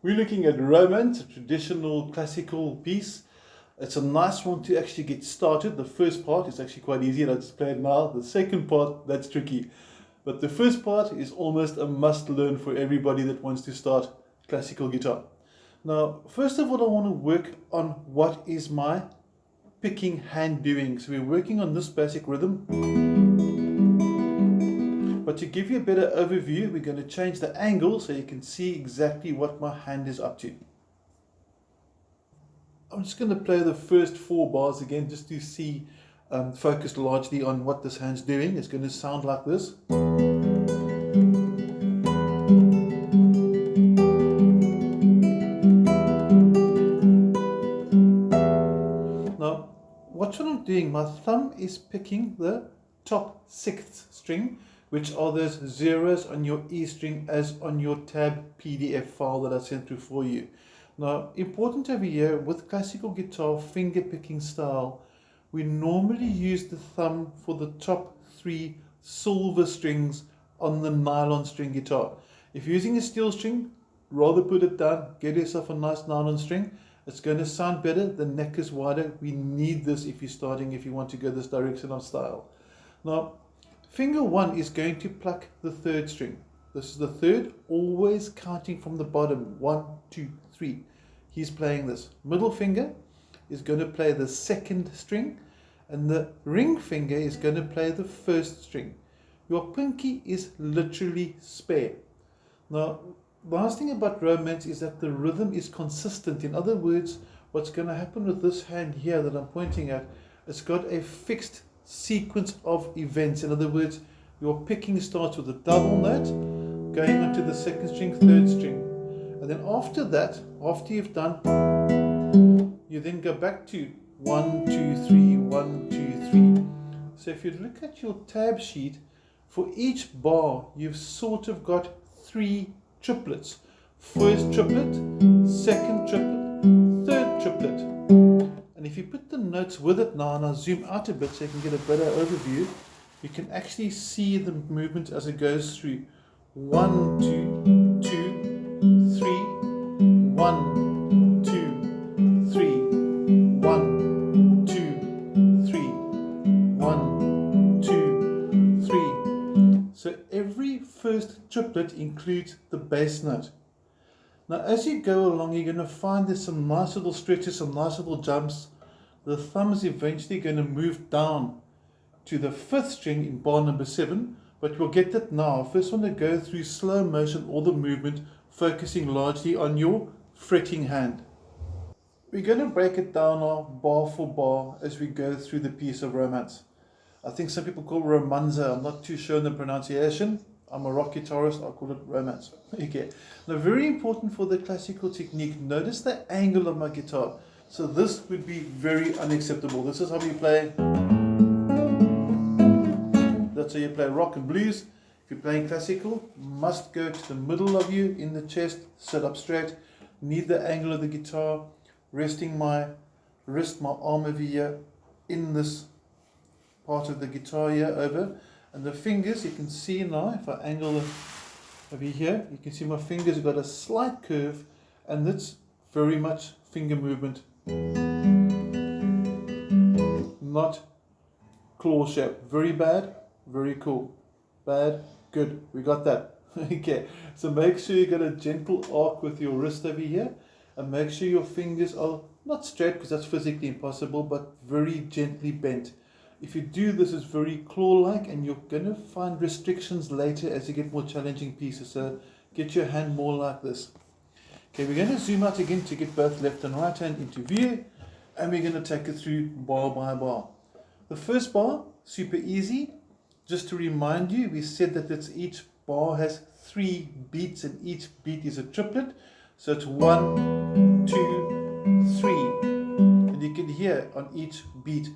We're looking at Romance, a traditional classical piece. It's a nice one to actually get started. The first part is actually quite easy, let's play it now. The second part, that's tricky. But the first part is almost a must learn for everybody that wants to start classical guitar. Now, first of all, I want to work on what is my picking hand doing. So we're working on this basic rhythm. But to give you a better overview, we're going to change the angle so you can see exactly what my hand is up to. I'm just going to play the first 4 bars again just to see, focus largely on what this hand's doing. It's going to sound like this. Now, what I'm doing, my thumb is picking the top 6th string, which are those zeros on your E string as on your tab PDF file that I sent through for you. Now, important over here, with classical guitar finger picking style, we normally use the thumb for the top 3 silver strings on the nylon string guitar. If you're using a steel string, rather put it down, get yourself a nice nylon string. It's going to sound better, the neck is wider. We need this if you're starting, if you want to go this direction of style. Now, finger 1 is going to pluck the 3rd string. This is the 3rd, always counting from the bottom. 1, 2, 3. He's playing this. Middle finger is going to play the 2nd string, and the ring finger is going to play the 1st string. Your pinky is literally spare. Now, the last thing about Romance is that the rhythm is consistent. In other words, what's going to happen with this hand here that I'm pointing at, it's got a fixed sequence of events. In other words, your picking starts with a double note, going on to the 2nd string, 3rd string. And then after that, after you've done, you then go back to 1, 2, 3, 1, 2, 3. So if you look at your tab sheet, for each bar, you've sort of got 3 triplets. 1st triplet, 2nd triplet, 3rd triplet. And if you put the notes with it now, and I'll zoom out a bit so you can get a better overview, you can actually see the movement as it goes through. 1, 2, 2, 3, 1, 2, 3, 1, 2, 3, 1, 2, 3. So every 1st triplet includes the bass note. Now as you go along, you're going to find there's some nice little stretches, some nice little jumps. The thumb is eventually going to move down to the 5th string in bar number 7, but we'll get that now. First I want to go through slow motion, all the movement, focusing largely on your fretting hand. We're going to break it down now bar for bar as we go through the piece of Romance. I think some people call it Romanza. I'm not too sure in the pronunciation. I'm a rock guitarist, I'll call it Romance. Okay. Now, very important for the classical technique, notice the angle of my guitar. So this would be very unacceptable. This is how you play. That's how you play rock and blues. If you're playing classical, must go to the middle of you in the chest, sit up straight, need the angle of the guitar, resting my wrist, my arm over here in this part of the guitar here over. And the fingers, you can see now, if I angle over here, you can see my fingers have got a slight curve, and that's very much finger movement. Not claw shape. Very bad, very cool. Bad, good. We got that. Okay, so make sure you got a gentle arc with your wrist over here, and make sure your fingers are not straight because that's physically impossible, but very gently bent. If you do this, it's very claw-like, and you're going to find restrictions later as you get more challenging pieces. So get your hand more like this. Okay, we're going to zoom out again to get both left and right hand into view, and we're going to take it through bar by bar. The first bar, super easy. Just to remind you, we said that each bar has 3 beats, and each beat is a triplet. So it's 1, 2, 3. And you can hear on each beat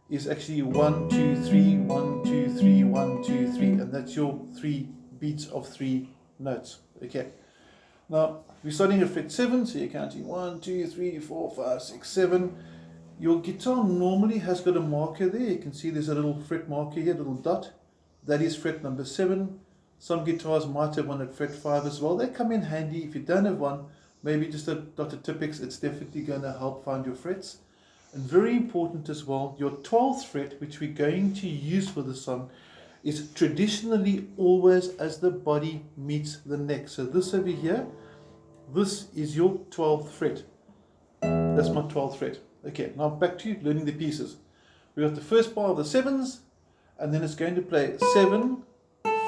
is actually 1, 2, 3, 1, 2, 3, 1, 2, 3, and that's your 3 beats of 3 notes. Okay. Now we're starting at fret 7, so you're counting 1, 2, 3, 4, 5, 6, 7. Your guitar normally has got a marker there. You can see there's a little fret marker here, little dot. That is fret number 7. Some guitars might have one at fret 5 as well. They come in handy. If you don't have one, maybe just a Dr. Tipex, it's definitely going to help find your frets. And very important as well, your 12th fret, which we're going to use for the song, is traditionally always as the body meets the neck. So this over here, this is your 12th fret. That's my 12th fret. Okay, now back to learning the pieces. We got the first bar of the sevens, and then it's going to play 7,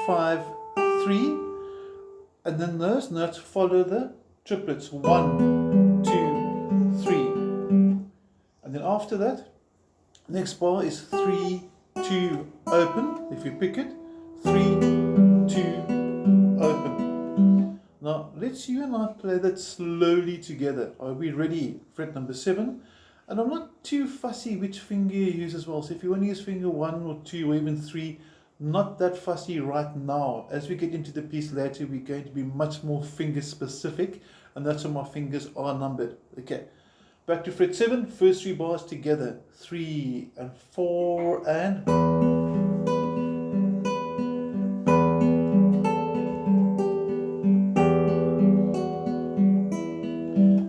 5, 3, and then those notes follow the triplets, 1, 2, 3. And then after that, next bar is 3, 2, open. If you pick it, 3, 2, open. Now let's you and I play that slowly together. Are we ready? Fret number 7. And I'm not too fussy which finger you use as well. So if you want to use finger 1 or 2 or even 3, not that fussy right now. As we get into the piece later, we're going to be much more finger specific, and that's why my fingers are numbered. Okay, back to fret 7, first 3 bars together, 3 and 4 and...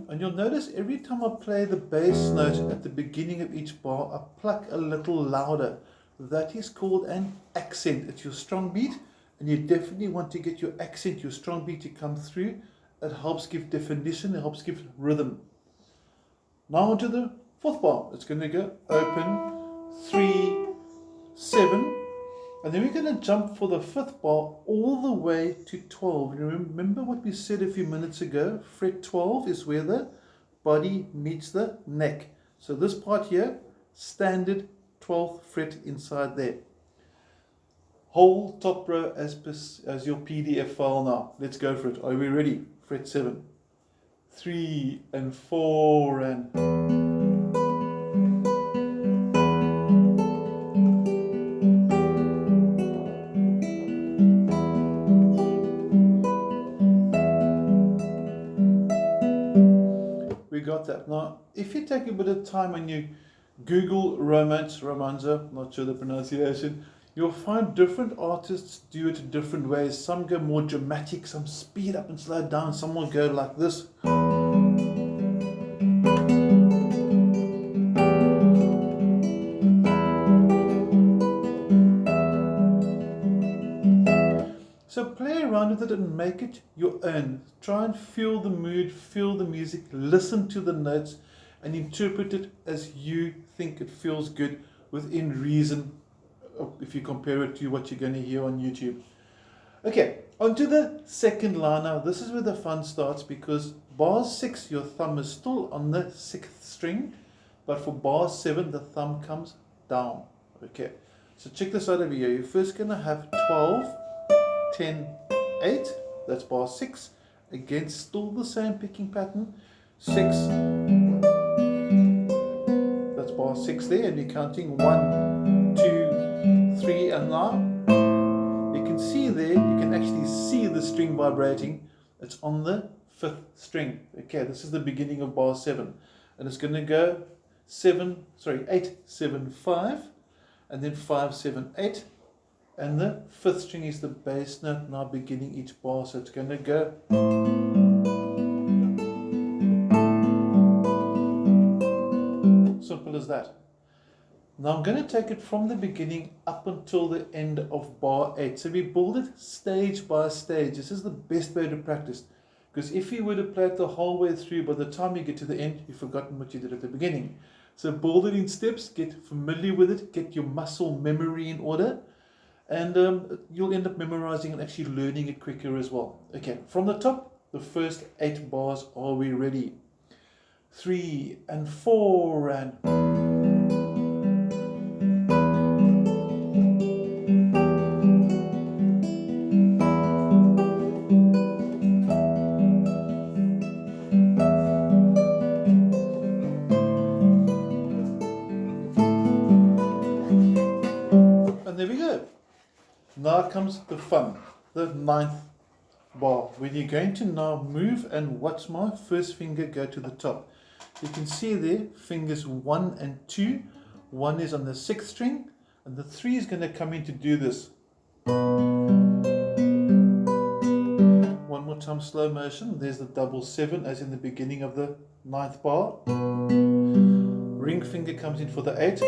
And you'll notice every time I play the bass note at the beginning of each bar, I pluck a little louder. That is called an accent. It's your strong beat, and you definitely want to get your accent, your strong beat to come through. It helps give definition, it helps give rhythm. Now onto the 4th bar. It's going to go open, 3, 7, and then we're going to jump for the 5th bar all the way to 12. Remember what we said a few minutes ago? Fret 12 is where the body meets the neck. So this part here, standard 12th fret inside there. Whole top row as your PDF file now. Let's go for it. Are we ready? Fret 7. 3 and 4 and... We got that. Now, if you take a bit of time and you Google romanza, not sure the pronunciation, you'll find different artists do it different ways. Some go more dramatic, some speed up and slow down, some will go like this. So play around with it and make it your own. Try and feel the mood, feel the music, listen to the notes, and interpret it as you think it feels good within reason, if you compare it to what you're going to hear on YouTube. Okay, on to the 2nd line now. This is where the fun starts, because bar 6, your thumb is still on the 6th string, but for bar 7, the thumb comes down. Okay, so check this out over here. You're first going to have 12, 10, 8, that's bar 6. Again, still the same picking pattern. 6, that's bar 6 there, and you're counting 1, 2, 3, and now you can see there, you can actually see the string vibrating. It's on the 5th string. Okay, this is the beginning of bar 7, and it's going to go 8, 7, 5, and then 5, 7, 8. And the 5th string is the bass note now beginning each bar, so it's going to go. Simple as that. Now I'm going to take it from the beginning up until the end of bar 8. So we build it stage by stage. This is the best way to practice, because if you were to play it the whole way through, by the time you get to the end, you've forgotten what you did at the beginning. So build it in steps, get familiar with it, get your muscle memory in order. And you'll end up memorizing and actually learning it quicker as well. Okay, from the top, the first 8 bars. Are we ready? 3 and 4 and... And there we go. Now comes the fun, the 9th bar, when you're going to now move and watch my first finger go to the top. You can see there, fingers 1 and 2. 1 is on the 6th string, and the 3 is going to come in to do this. One more time slow motion. There's the double 7 as in the beginning of the 9th bar. Ring finger comes in for the 8,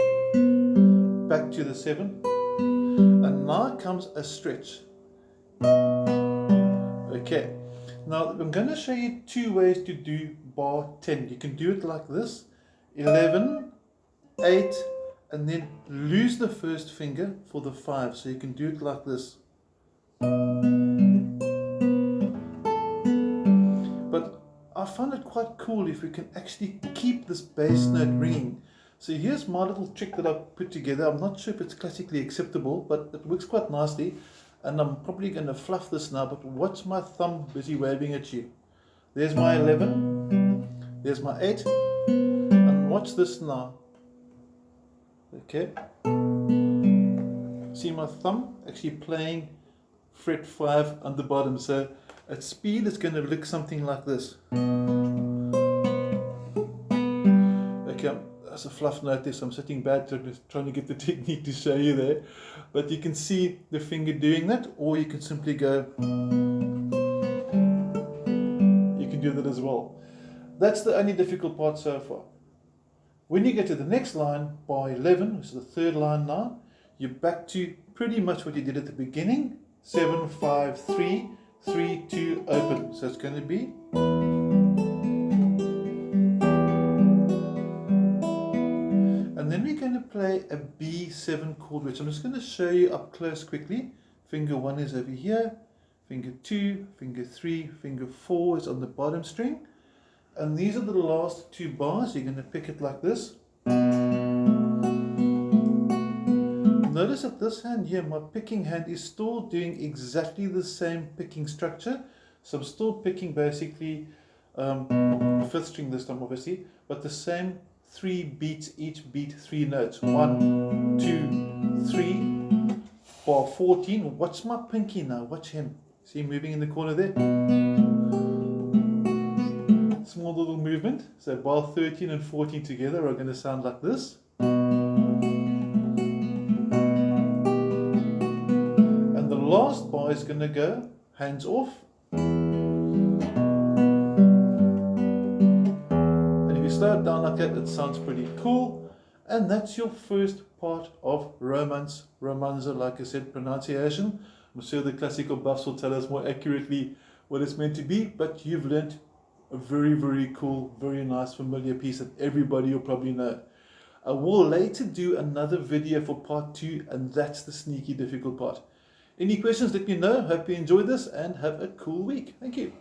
back to the 7, and now comes a stretch. Okay, now I'm going to show you 2 ways to do bar 10. You can do it like this, 11, 8, and then lose the first finger for the 5. So you can do it like this. But I find it quite cool if we can actually keep this bass note ringing. So here's my little trick that I've put together. I'm not sure if it's classically acceptable, but it works quite nicely. And I'm probably going to fluff this now, but watch my thumb busy waving at you. There's my 11, there's my 8, and watch this now. Okay, see my thumb actually playing fret 5 on the bottom, so at speed it's going to look something like this. Okay, that's a fluff note there, so I'm sitting back trying to get the technique to show you there, but you can see the finger doing that, or you can simply go, you can do that as well. That's the only difficult part so far. When you get to the next line, bar 11, which is the 3rd line now, you're back to pretty much what you did at the beginning. 7, 5, 3, 3, 2, open. So it's going to be. And then we're going to play a B7 chord, which I'm just going to show you up close quickly. Finger 1 is over here, finger 2, finger 3, finger 4 is on the bottom string. And these are the last 2 bars. You're going to pick it like this. Notice that this hand here, my picking hand, is still doing exactly the same picking structure. So I'm still picking basically 5th string this time obviously, but the same 3 beats, each beat 3 notes. 1, 2, 3, bar 14. Watch my pinky now, watch him. See him moving in the corner there? Small little movement. So bar 13 and 14 together are going to sound like this. And the last bar is going to go hands off. And if you slow it down like that, it sounds pretty cool. And that's your first part of Romance, Romanza, like I said, pronunciation. I'm sure the classical buffs will tell us more accurately what it's meant to be, but you've learned a very, very cool, very nice, familiar piece that everybody will probably know. I will later do another video for part 2, and that's the sneaky difficult part. Any questions, let me know. Hope you enjoyed this and have a cool week. Thank you.